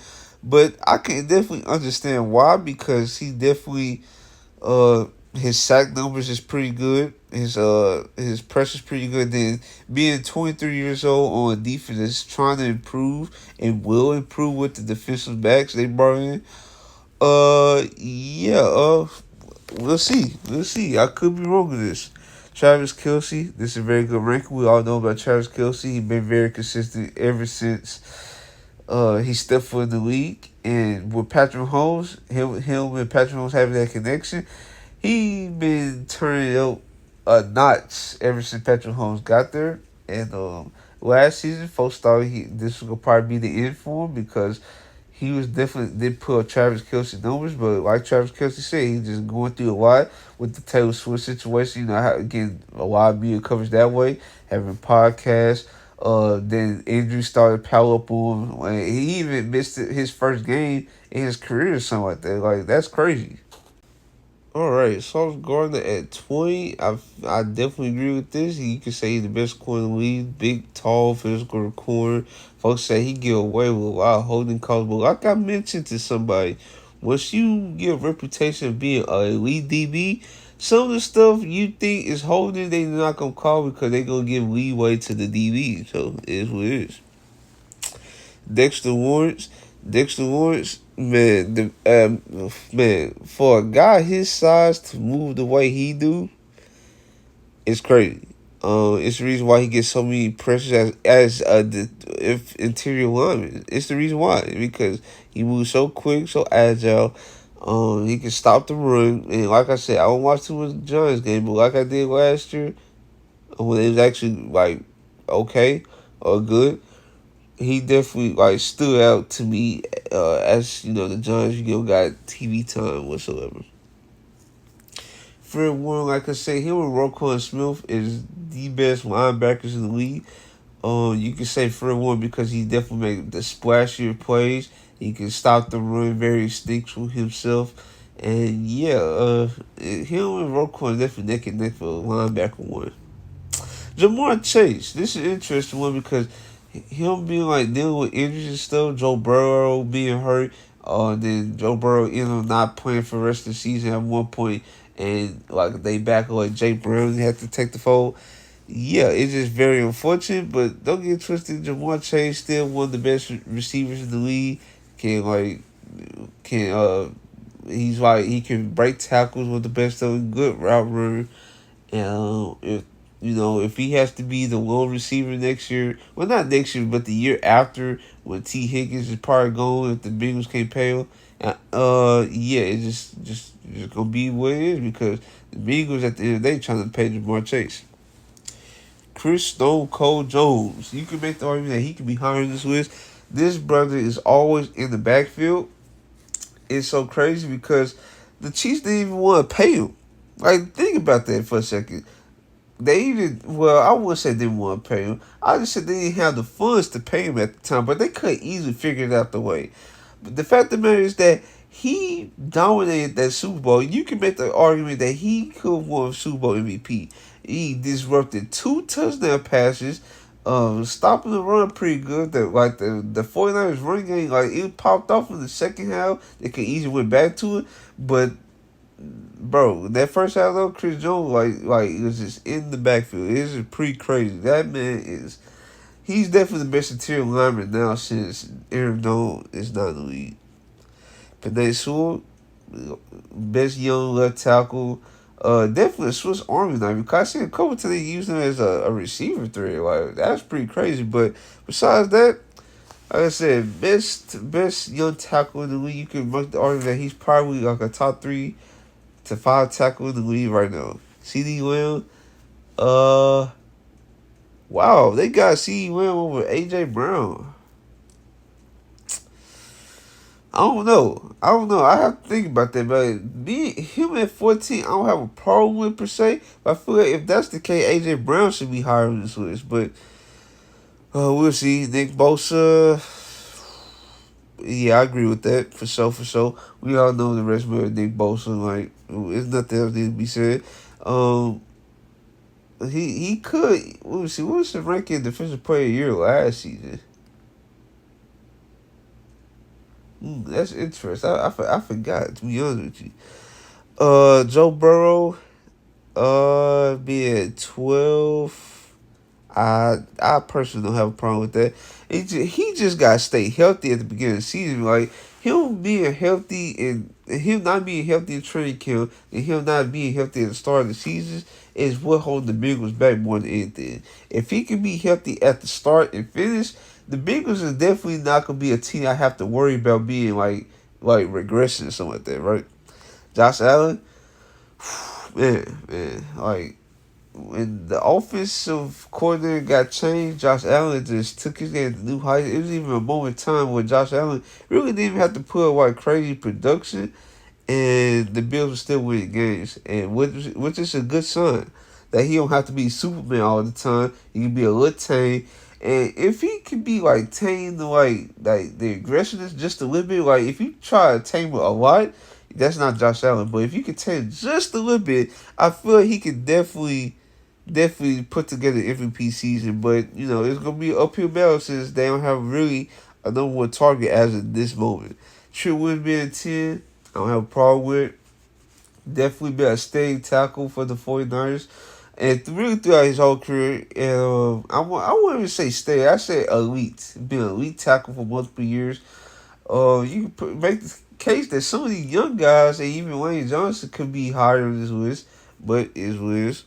but I can definitely understand why because he definitely his sack numbers is pretty good. His pressure's pretty good. Then being 23 years old on defense is trying to improve and will improve with the defensive backs they brought in. Yeah. We'll see. We'll see. I could be wrong with this. Travis Kelce, this is a very good ranking. We all know about Travis Kelce. He's been very consistent ever since he stepped foot in the league. And with Patrick Mahomes, him and Patrick Mahomes having that connection, he been turning up a notch ever since Patrick Mahomes got there. And last season, folks thought this was gonna probably be the end for him because he was definitely did put up Travis Kelce numbers, but like Travis Kelce said, he's just going through a lot with the Taylor Swift situation. You know how again a lot of media covers that way, having podcasts. Then injuries started pile up on him. Like, he even missed his first game in his career or something like that. Like that's crazy. All right, Sauce Gardner at 20. I definitely agree with this. You can say he's the best corner in the league. Big, tall, physical corner. Folks say he get away with a lot of holding calls. But like I mentioned to somebody, once you get a reputation of being an elite DB, some of the stuff you think is holding, they not going to call because they going to give leeway to the DB. So it is what it is. Dexter Lawrence. Dexter Lawrence, man, man, for a guy his size to move the way he do, it's crazy. It's the reason why he gets so many pressures if interior lineman. It's the reason why because he moves so quick, so agile. He can stop the run, and like I said, I don't watch too much Giants game, but like I did last year, when it was actually like okay or good, he definitely like stood out to me as the Giants got TV time whatsoever. Fred Warren, like I say, him and Roquan Smith is the best linebackers in the league. You can say Fred Warren because he definitely make the splashier plays. He can stop the run very instinctual himself. And yeah, him and Roquan definitely neck and neck for linebacker one. Jamar Chase, this is an interesting one because him being like dealing with injuries and stuff, Joe Burrow being hurt, then Joe Burrow ended up not playing for the rest of the season at one point, and like they back like Jake Brown had to take the fold. Yeah, it's just very unfortunate, but don't get twisted. Jamar Chase still one of the best receivers in the league. Can like can he's like he can break tackles with the best of them, good route runner. And if if he has to be the lone receiver next year, well not next year, but the year after when T Higgins is probably gone if the Bengals can't pay him, yeah, it's just gonna be what it is because the Bengals at the end of the day trying to pay Jamar Chase. Chris Stone Cold Jones. You can make the argument that he could be higher in this list. This brother is always in the backfield. It's so crazy because the Chiefs didn't even want to pay him. Like, think about that for a second. They even, well, I wouldn't say they didn't want to pay him. I just said they didn't have the funds to pay him at the time, but they could easily figure it out the way. But the fact of the matter is that he dominated that Super Bowl. You can make the argument that he could have won Super Bowl MVP. He disrupted two touchdown passes, stopping the run pretty good. The 49ers running game, like it popped off in the second half. They could easily went back to it. But bro, that first half though, Chris Jones like it was just in the backfield. It is pretty crazy. That man is he's definitely the best interior lineman now since Aaron Donald is not in the league. Panay Sewell, best young left tackle. Definitely a Swiss Army knife because I seen a couple times they use him as a receiver threat. Like that's pretty crazy. But besides that, like I said, best young tackle in the league. You can make the argument that he's probably like a top 3 to 5 tackle in the league right now. CD Lamb, uh, wow, they got CD Lamb over AJ Brown. I don't know. I have to think about that. But him at 14, I don't have a problem with per se. But I feel like if that's the case, AJ Brown should be higher on this list. But we'll see. Nick Bosa. Yeah, I agree with that for sure. For sure, we all know the rest of Nick Bosa. Like, there's nothing else need to be said. Um, he could. We'll see. What was the ranking defensive player of the year last season? That's interesting. I forgot to be honest with you. Joe Burrow, being 12. I personally don't have a problem with that. He just got to stay healthy at the beginning of the season. Like him being healthy and him not being healthy in training camp and him not being healthy at the start of the season is what holds the Bengals back more than anything. If he can be healthy at the start and finish, the Bengals is definitely not gonna be a team I have to worry about being like regressing or something like that, right? Josh Allen, man, like when the offensive coordinator got changed, Josh Allen just took his game to new heights. It was even a moment in time where Josh Allen really didn't even have to put up like crazy production, and the Bills were still winning games, and which is a good sign that he don't have to be Superman all the time. He can be a little tame, and if he can be like tame the like the aggression is just a little bit, like if you try to tame it a lot, that's not Josh Allen. But if you can tame just a little bit, I feel like he could definitely put together MVP season, but it's gonna be an uphill battle since they don't have really a number one target as of this moment. Trent Williams being 10, I don't have a problem with. Definitely be a steady tackle for the 49ers. And really throughout his whole career, I wouldn't even say steady, I say elite. Being an elite tackle for multiple years. You can make the case that some of these young guys, and even Wayne Johnson, could be higher on this list, but is what it is.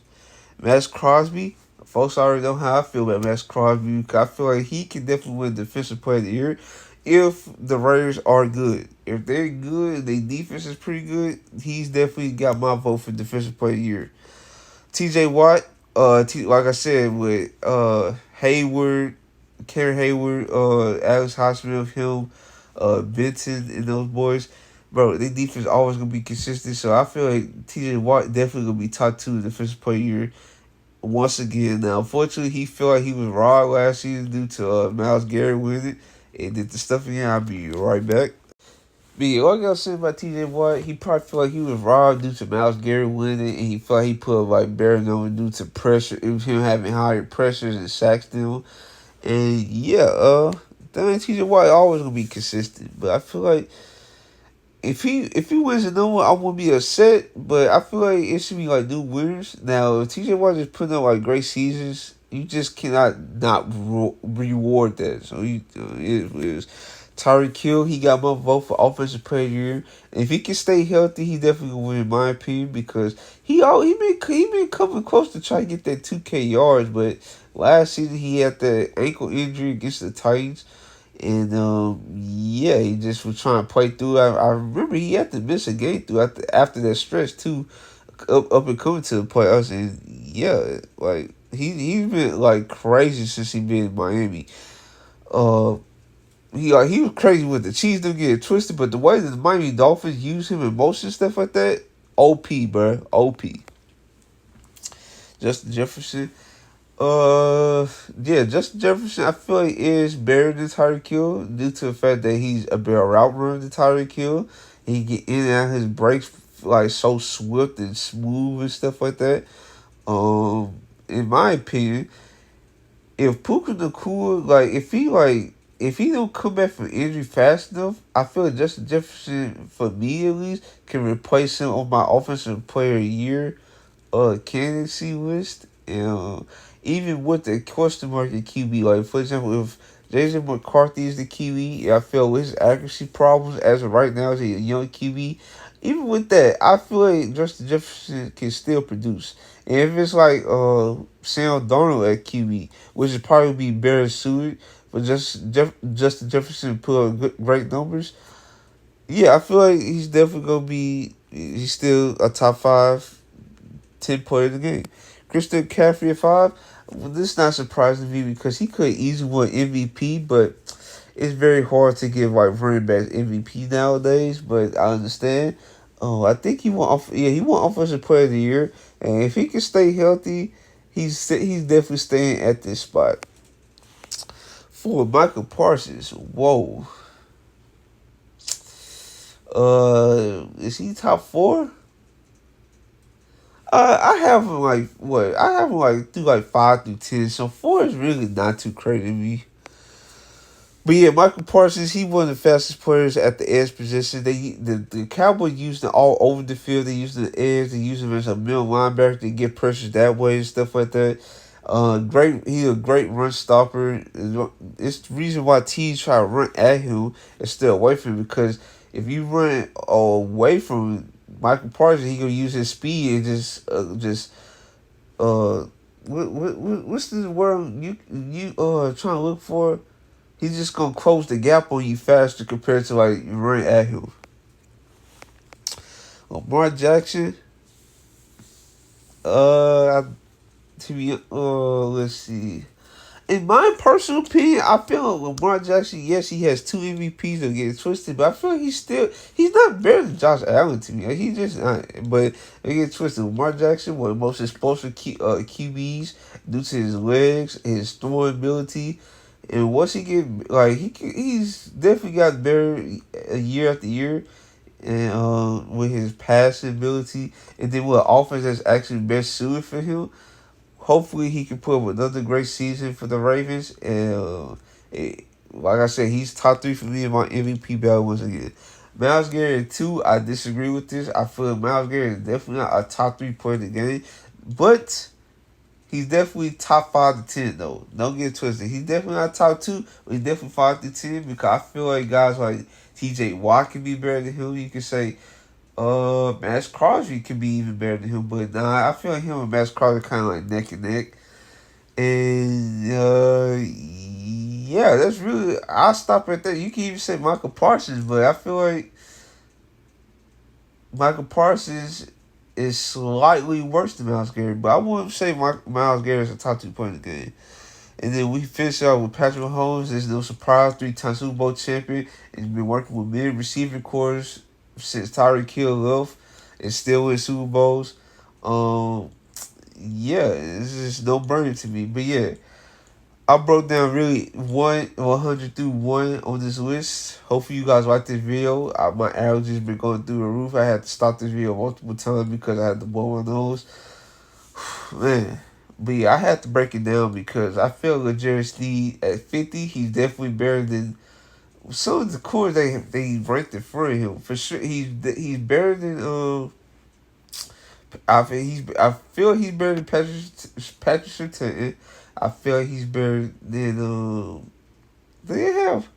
Max Crosby, folks already know how I feel about Max Crosby. I feel like he can definitely win Defensive Player of the Year if the Raiders are good. If they're good, their defense is pretty good, he's definitely got my vote for Defensive Player of the Year. TJ Watt, like I said, with Hayward, Karen Hayward, Alex Highsmith, him, Benton, and those boys, bro, their defense always gonna be consistent. So I feel like TJ Watt definitely gonna be top 2 Defensive Player of the Year once again. Now, unfortunately, he felt like he was robbed last season due to Myles Garrett winning it and did the stuff again. I'll be right back. But yeah, all I gotta say about TJ Watt, he probably felt like he was robbed due to Myles Garrett winning, and he felt like he put like bare number due to pressure. It was him having higher pressures and sacks than him. And yeah, that TJ Watt always gonna be consistent, but I feel like if he wins another one, I won't be upset. But I feel like it should be like new winners. Now, if TJ Watt is putting up like great seasons, you just cannot not reward that. So it is. Tyreek Hill, he got my vote for offensive player of the year. If he can stay healthy, he definitely will win, in my opinion, because he been coming close to try to get that 2K yards, but last season he had the ankle injury against the Titans. And yeah, he just was trying to play through. I remember he had to miss a game through after that stretch too, up and coming to the playoffs. And yeah, like he's been like crazy since he been in Miami. Uh, he was crazy with the Chiefs. Don't get it twisted, but the way that the Miami Dolphins use him in motion stuff like that, OP, bro, OP. Justin Jefferson. Yeah, Justin Jefferson, I feel like is better than Tyreek Hill due to the fact that he's a better route runner than Tyreek Hill. He get in and out of his breaks like so swift and smooth and stuff like that. In my opinion, if Puka Nakua if he don't come back from injury fast enough, I feel like Justin Jefferson, for me at least, can replace him on my offensive player of the year candidacy list. And even with the question mark at QB, like for example, if Jason McCarthy is the QB, I feel with his accuracy problems as of right now as a young QB, even with that, I feel like Justin Jefferson can still produce. And if it's like Sam Darnold at QB, which would probably be better suited, but Justin Jefferson put up great numbers. Yeah, I feel like he's definitely gonna be. He's still a top 5, 10 player in the game. Christian McCaffrey at 5. Well, this is not surprising to me because he could easily win MVP, but it's very hard to give like running backs MVP nowadays. But I understand. Oh, I think he won. He won offensive player of the year, and if he can stay healthy, he's definitely staying at this spot. For Michael Parsons, whoa. Is he top 4? I have him like what? I have him like through like 5 through 10. So 4 is really not too crazy to me. But yeah, Michael Parsons, he one of the fastest players at the edge position. The Cowboys used him all over the field. They used the edge. They used him as a middle linebacker to get pressures that way and stuff like that. He's a great run stopper. It's the reason why teams try to run at him instead of away from him, because if you run away from Michael Parsons, he gonna use his speed and uh what's the word you trying to look for? He's just gonna close the gap on you faster compared to like running at him. Lamar Jackson, let's see. In my personal opinion, I feel like Lamar Jackson, yes, he has 2 MVPs that get twisted, but I feel like he's not better than Josh Allen to me. Like, he just not. But they get twisted. Lamar Jackson, one of the most explosive QBs due to his legs, his throwing ability, and once he get like he's definitely got better year after year, and with his passing ability, and then with an offense that's actually best suited for him. Hopefully, he can put up another great season for the Ravens. And like I said, he's top 3 for me in my MVP battle once again. Myles Garrett, 2, I disagree with this. I feel like Myles Garrett is definitely not a top 3 player in the game. But he's definitely top 5 to 10, though. Don't get twisted. He's definitely not top 2, but he's definitely 5 to 10 because I feel like guys like TJ Watt can be better than him. You can say Max Crosby could be even better than him, but nah, I feel like him and Max Crosby kind of like neck and neck. And yeah, that's really. I'll stop right there. You can even say Michael Parsons, but I feel like Michael Parsons is slightly worse than Myles Garrett, but I wouldn't say Myles Garrett is a top 2 player in the game. And then we finish out with Patrick Mahomes. There's no surprise, 3-time Super Bowl champion. He's been working with mid receiving cores since Tyreek Hill left and still win Super Bowls. Yeah, it's just no burden to me. But yeah, I broke down really 100 through 1 on this list. Hopefully you guys like this video. My allergies been going through the roof. I had to stop this video multiple times because I had to blow my nose. Man. But yeah, I had to break it down because I feel like Sneed at 50, he's definitely better than some of the cores they ranked it for him for sure. He's better than I feel he's better than Patrick Surtain. I feel he's better than they have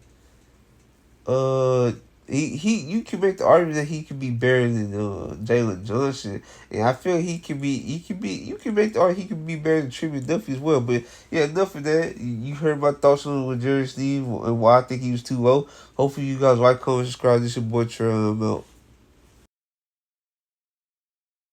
uh he you can make the argument that he could be better than Jalen Johnson, and I feel you can make the argument he could be better than Trevor Duffy as well. But yeah, enough of that. You heard my thoughts on with Jerry Steve and why I think he was too low. Hopefully you guys like, comment, subscribe. This your boy Trey. I'm out.